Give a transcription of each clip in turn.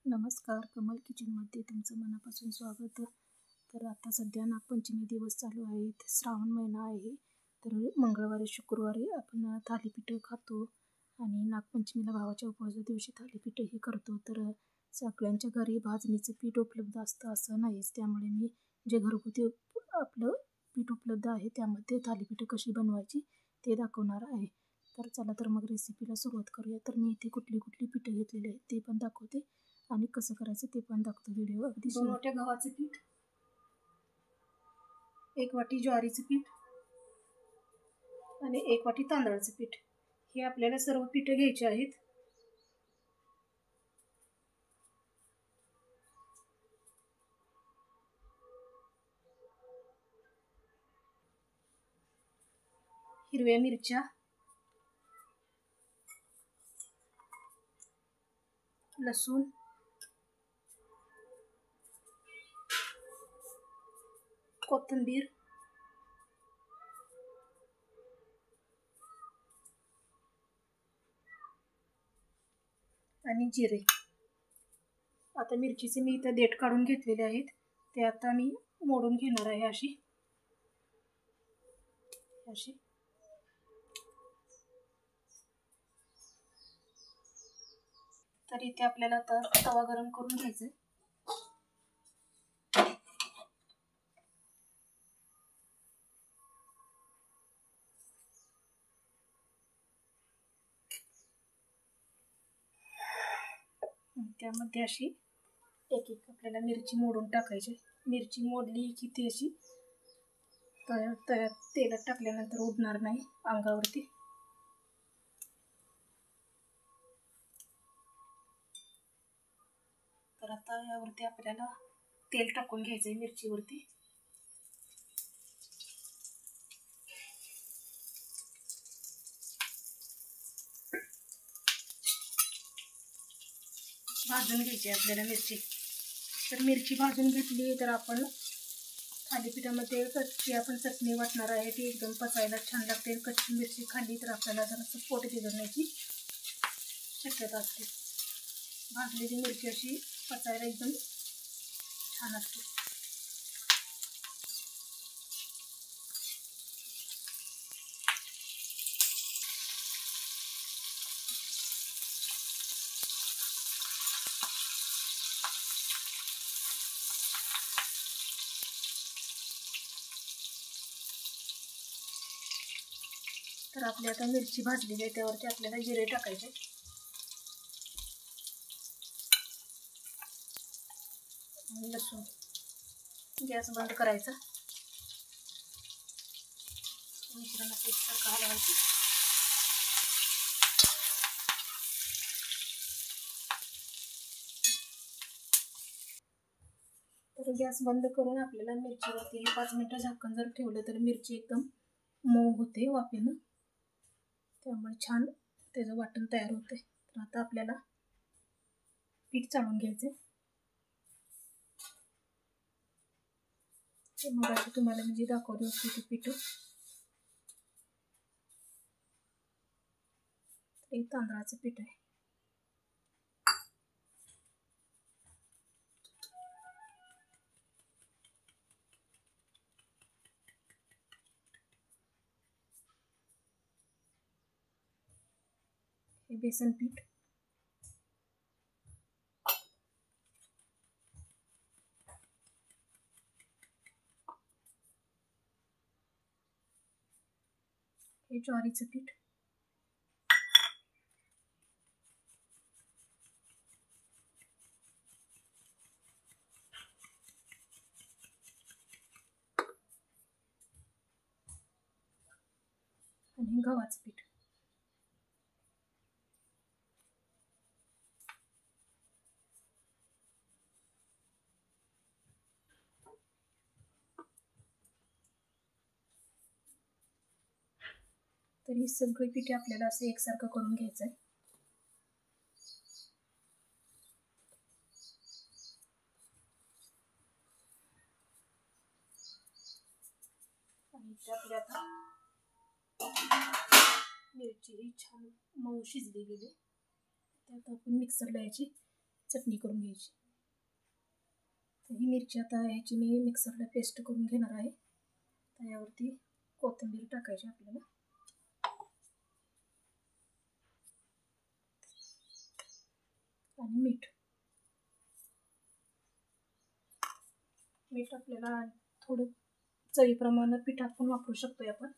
नमस्कार, कमल किचनमध्ये तुमचं मनापासून स्वागत. तर आता सध्या नागपंचमी दिवस चालू आहेत, श्रावण महिना आहे. तर मंगळवारी शुक्रवारी आपण थालीपीठं खातो आणि नागपंचमीला भावाच्या उपवासाच्या दिवशी थालीपीठंही करतो. तर सगळ्यांच्या घरी भाजणीचं पीठ उपलब्ध असतं असं नाहीच, त्यामुळे मी जे घरगुती आपलं पीठ उपलब्ध आहे त्यामध्ये थालीपीठं कशी बनवायची ते दाखवणार आहे. तर चला तर मग रेसिपीला सुरुवात करूया. तर मी इथे कुठली पिठं घेतलेली आहेत ते पण दाखवते आणि कसं करायचं ते पण दाखवतो. व्हिडिओ अगदी 2 वाट्या गव्हाचं पीठ, 1 वाटी ज्वारीचं पीठ आणि 1 वाटी तांदळाचं पीठ, हे आपल्याला सर्व पीठं घ्यायची आहेत. हिरव्या मिरच्या, लसूण, कोथिंबीर, आणि जिरे. आता मिरचीचे मी इथं देठ काढून घेतलेले आहेत, ते आता मी मोडून घेणार आहे अशी. तर इथे आपल्याला आता तवा गरम करून घ्यायचा. त्यामध्ये अशी एक आपल्याला मिरची मोडून टाकायची. मिरची मोडली की ती अशी तेलात टाकल्यानंतर उडणार नाही अंगावरती. तर आता यावरती आपल्याला तेल टाकून घ्यायचंय मिरचीवरती. भाजून घ्यायची आपल्याला मिरची. तर मिरची भाजून घेतली तर आपण थालीपीठामध्ये कच्ची आपण चटणी वाटणार आहे, ती एकदम पचायला छान लागते. कच्ची मिरची खाल्ली तर आपल्याला जरासं पोट बिघडण्याची शक्यता असते. भाजलेली मिरची अशी पचायला एकदम छान असते. तर आपली आता मिरची भाजलेली आहे, त्यावरती आपल्याला जिरे टाकायचे. आणि लसूण. गॅस बंद करायचा. मिश्रणाचं एकसारखं हलवायचं. तर गॅस बंद करून आपल्याला मिरचीवरती 5 मिनिटं झाकण जर ठेवलं तर मिरची एकदम मऊ होते वाफेनं, त्यामुळे छान त्याचं वाटण तयार होते. तर आता आपल्याला पीठ चाळून घ्यायचे. मग तुम्हाला मी जी दाखवली होती ती पीठ. हे तांदळाचं पीठ आहे. हे बेसन पीठ, हे ज्वारीचं पीठ, आणि गव्हाचं पीठ. तर ही सगळी पिठे आपल्याला असं एकसारखं करून घ्यायचं आहे. आणि आपली आता मिरची ही छान मऊ शिजली गेली. त्यात आपण मिक्सरला याची चटणी करून घ्यायची. तर ही मिरची आता ह्याची मी मिक्सरला पेस्ट करून घेणार आहे. तर यावरती कोथिंबीर टाकायची आपल्याला आणि मीठ आपल्याला थोडं चवीप्रमाणे पिठात पण वापरू शकतोय आपण.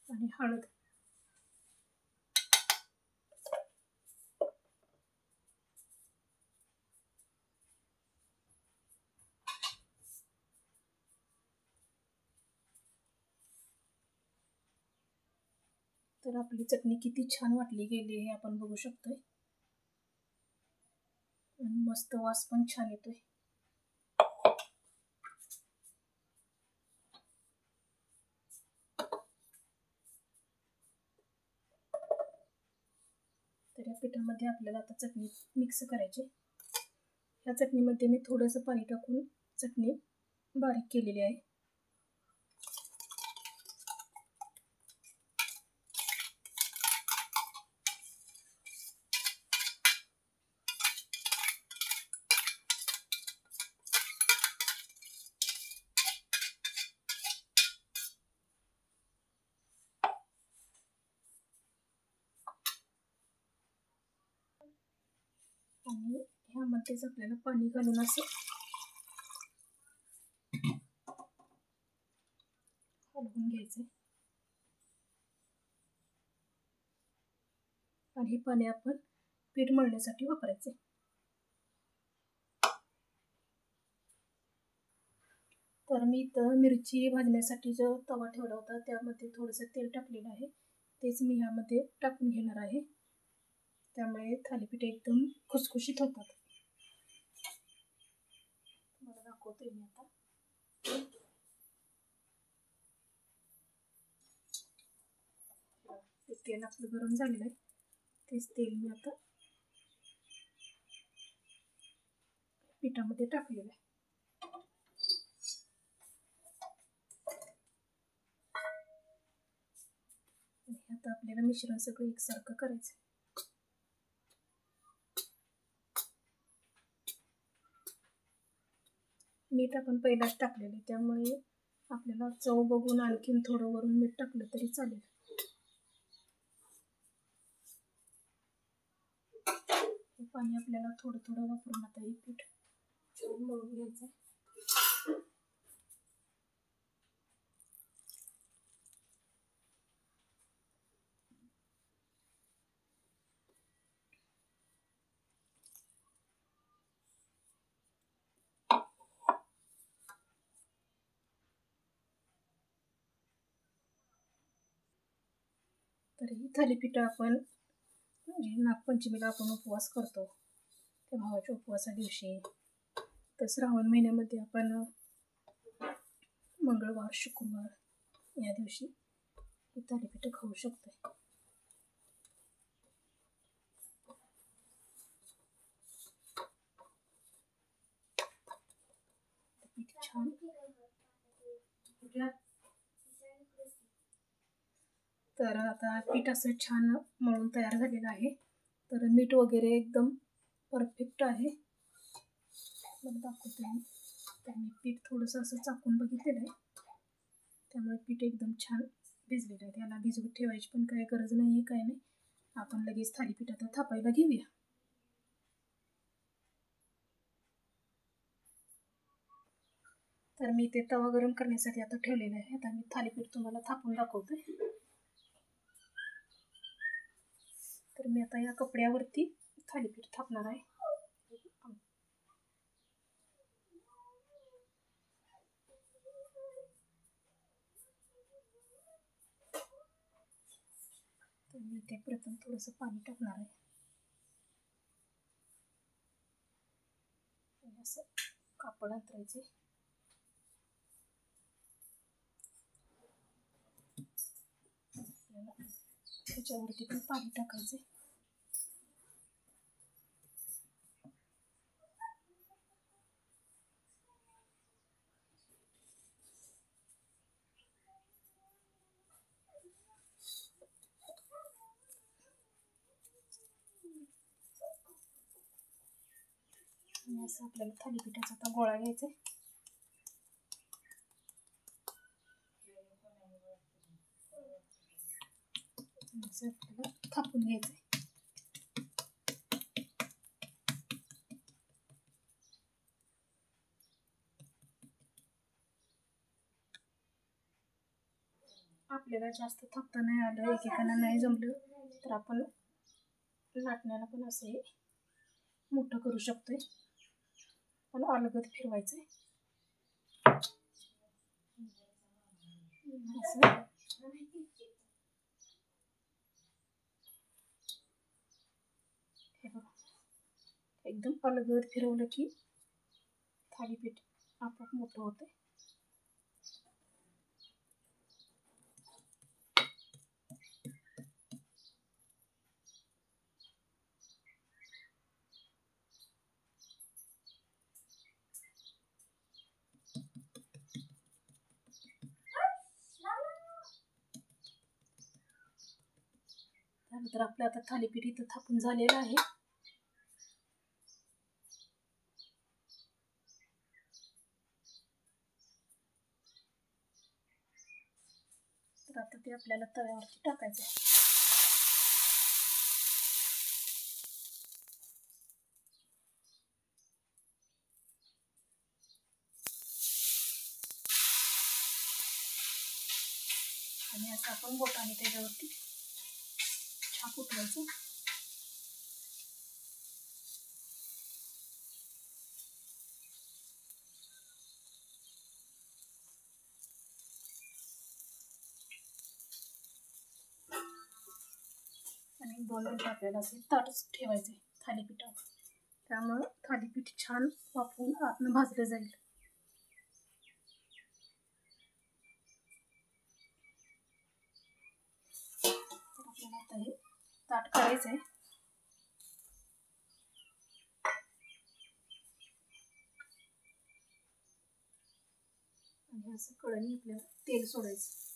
आणि हळद तर आपली चटणी किती छान वाटली गेली हे आपण बघू शकतोय. आणि मस्त वास पण छान येतोय. तर या पिठामध्ये आपल्याला आता चटणी मिक्स करायची. या चटणीमध्ये मी थोडंसं पाणी टाकून चटणी बारीक केलेली आहे. आणि ह्यामध्येच आपल्याला पाणी घालून असं हलवून घ्यायचं. आणि हे पाणी आपण पीठ मळण्यासाठी वापरायचे. तर मी इथं मिरची भाजण्यासाठी जो तवा ठेवला होता त्यामध्ये थोडंसं तेल टाकलेलं आहे. तेच मी ह्यामध्ये टाकून घेणार आहे. त्यामुळे थालीपीठ एकदम खुसखुशीत होतात. मला दाखवते मी आता. तेल आपलं गरम झालेलं आहे. तेच तेल मी आता पिठामध्ये टाकलेलं आहे. आता आपल्याला मिश्रण सगळं एकसारखं करायचं. मीठ आपण पहिलाच टाकलेलं त्यामुळे आपल्याला चव बघून आणखीन थोडं वरून मीठ टाकलं तरी चालेल. हे पाणी आपल्याला थोडं थोडं वापरून आता हे पीठ छान मळून घ्यायचं. तर ही थालीपीठ आपण म्हणजे नागपंचमीला आपण उपवास करतो त्या भावाच्या उपवासा दिवशी, तर श्रावण महिन्यामध्ये आपण मंगळवार शुक्रवार या दिवशी ही थालीपीठ खाऊ शकतो. छान तर आता पीठ असं छान मळून तयार झालेलं आहे. तर मीठ वगैरे एकदम परफेक्ट आहे. मला दाखवते मी. तर मी पीठ थोडंसं असं चाकून बघितलेलं आहे. त्यामुळे पीठ एकदम छान भिजलेलं आहे. त्याला भिजवत ठेवायची पण काही गरज नाही आहे, काय नाही. आपण लगेच थालीपीठ आता थापायला घेऊया. तर मी ते तवा गरम करण्यासाठी आता ठेवलेलं आहे. आता मी थालीपीठ तुम्हाला थापून दाखवते. तर मी आता या कपड्यावरती थालीपीठ थापणार आहे. तर मी इथे प्रथम थोडंसं पाणी टाकणार आहे. असं कापड अंतरायचे. त्याच्यावरती पण पाणी टाकायचे. असं आपल्याला थालीपीठाचा आता गोळा घ्यायचा आहे. असं आपल्याला थापून घ्यायचं आहे. आपल्याला जास्त थापता नाही आलं, एकेकांना नाही जमलं तर आपण लाटण्याला पण असं हे मोठं करू शकतोय, पण अलगद फिरवायचंय असं. हे बघा, एकदम अलगद फिरवलं की थालीपीठ आपोआप मोठं होतं. त्यानंतर आपलं आता थालीपीठ इथं थापून झालेलं आहे. तर आता ते आपल्याला तव्यावरती टाकायचं आहे. आणि असं आपण बोटाने त्याच्यावरती छाप उठवायचं. आणि 2 मिनिटं आपल्याला असे ताटच ठेवायचे थालीपीठावर. त्यामुळं थालीपीठ छान वाफवून आतनं भाजलं जाईल. तर आपल्याला आता हे ताट करायचं आहे. आणि असं कढईने आपल्याला तेल सोडायचं.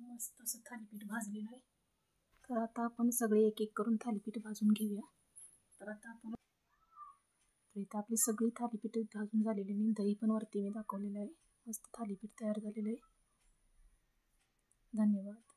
मस्त असं थालीपीठ भाजलेलं आहे. तर आता आपण सगळे एक एक करून थालीपीठ भाजून घेऊया. तर आता आपण इथं आपली सगळी थालीपीठ भाजून झालेली आणि दही पण वरती मी दाखवलेलं आहे. मस्त थालीपीठ तयार झालेलं आहे. धन्यवाद.